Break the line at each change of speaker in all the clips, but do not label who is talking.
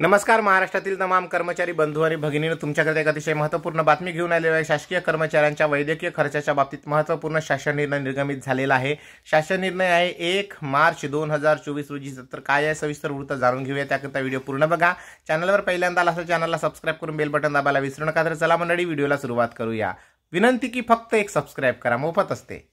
नमस्कार। महाराष्ट्रातील तमाम कर्मचारी बंधू आणि भगिनींनो, तुमच्याकडे एक अतिशय महत्त्वपूर्ण बातमी घेऊन आलेलो आहे। शासकीय कर्मचाऱ्यांच्या वैद्यकीय खर्चाच्या बाबतीत महत्त्वपूर्ण शासन निर्णय निर्गमित झालेला आहे। शासन निर्णय आहे 1 मार्च 2024 रोजी। तर काय आहे सविस्तर वृत्त जाणून घेऊया। त्याकरता व्हिडिओ पूर्ण बघा। चॅनलवर पहिल्यांदा आला असेल चॅनलला सबस्क्राइब करून बेल बटन दाबायला विसरू नका। तर चला मंडळी, व्हिडिओला सुरुवात करूया। विनंती की फक्त एक सबस्क्राइब करा, मोफत असते।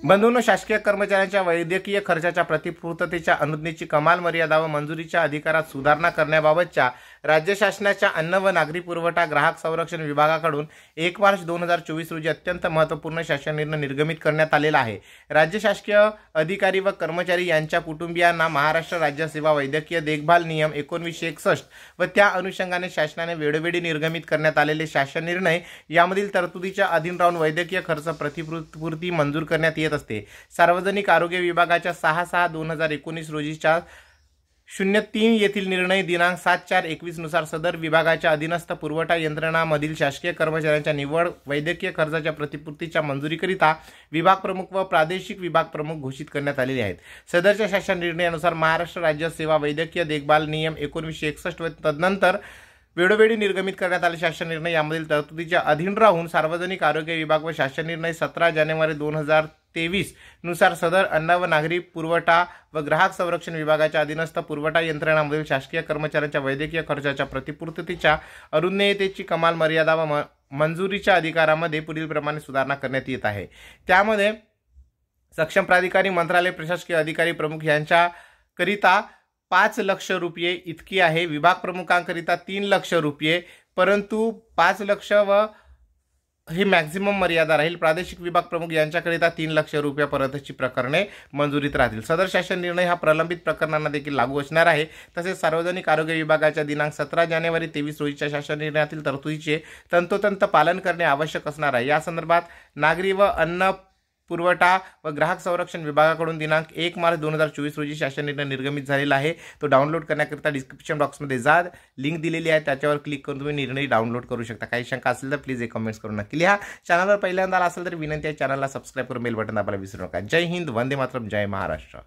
बंधूंनो, शासकीय कर्मचाऱ्यांच्या वैद्यकीय खर्चाच्या प्रतिपूर्ततेच्या अनुज्ञेची कमाल मर्यादा व मंजुरीच्या अधिकारात सुधारणा करण्याबाबतच्या राज्य शासनाच्या अन्न व नागरी पुरवठा ग्राहक संरक्षण विभागाकडून 1 मार्च 2024 रोजी अत्यंत महत्त्वपूर्ण शासन निर्णय निर्गमित करण्यात आलेला आहे। राज्य शासकीय अधिकारी व कर्मचारी यांच्या कुटुंबियांना महाराष्ट्र राज्य सेवा वैद्यकीय देखभाल नियम 1961 व त्या अनुषंगाने शासनाने वेळोवेळी निर्गमित करण्यात आलेले शासन निर्णय यामधील तरतुदीच्या अधीन राहून वैद्यकीय खर्च प्रतिपूर्ती मंजूर करण्यात येत असते। सार्वजनिक आरोग्य विभागाच्या 6/6/2019 रोजीच्या 03 येथील निर्णय दिनांक 7/4/21 नुसार सदर विभागाच्या अधीनस्थ पुरवठा यंत्रणांमधील शासकीय कर्मचाऱ्यांच्या निव्वळ वैद्यकीय खर्चाच्या प्रतिपूर्तीच्या मंजुरीकरिता विभाग प्रमुख व प्रादेशिक विभाग प्रमुख घोषित करण्यात आलेले आहेत। सदरच्या शासन निर्णयानुसार महाराष्ट्र राज्य सेवा वैद्यकीय देखभाल नियम 1961 व तदनंतर वेळोवेळी निर्गमित करण्यात आले शासन निर्णय यामधील तरतुदीच्या अधीन राहून सार्वजनिक आरोग्य विभाग व शासन निर्णय 17 जानेवारी 2023 नुसार सदर अन्न व नागरी पुरवठा व ग्राहक संरक्षण विभागाच्या अधीनस्थ पुरवठा यंत्रणांमधील शासकीय कर्मचाऱ्यांच्या वैद्यकीय खर्चाच्या प्रतिपूर्ततेच्या अनुज्ञेयतेची कमाल मर्यादा व मंजुरीच्या अधिकारामध्ये पुढीलप्रमाणे सुधारणा करण्यात येत आहे। त्यामध्ये सक्षम प्राधिकारी मंत्रालय प्रशासकीय अधिकारी प्रमुख यांच्याकरिता 5 लाख रुपये इतकी आहे। विभाग प्रमुखांकरिता 3 लाख रुपये, परंतु 5 लाख व ही मॅक्झिमम मर्यादा राहील। प्रादेशिक विभाग प्रमुख यांच्याकरिता 3 लाख रुपयापर्यंतची प्रकरणे मंजुरीत राहतील। सदर शासन निर्णय हा प्रलंबित प्रकरणांना देखील लागू असणार आहे। तसेच सार्वजनिक आरोग्य विभागाच्या दिनांक 17 जानेवारी 2023 रोजीच्या शासन निर्णयातील तरतुदीचे तंतोतंत पालन करणे आवश्यक असणार आहे। या संदर्भात नागरी व अन्न पुरवठा व ग्राहक संरक्षण विभागाकडून दिनांक 1 मार्च 2024 रोजी शासन निर्णय निर्गमित झालेला आहे। तो डाउनलोड करण्याकरिता डिस्क्रिप्शन बॉक्समध्ये जा, लिंक दिलेली आहे, त्याच्यावर क्लिक करून तुम्ही निर्णय डाउनलोड करू शकता। काही शंका असेल तर प्लीज एक कमेंट्स करून नक्की लिहा। चॅनलवर पहिल्यांदा असेल तर विनंती आहे चॅनलला सबस्क्राइब करून बेल बटन दाबायला विसरू नका। जय हिंद, वंदे मातरम, जय महाराष्ट्र।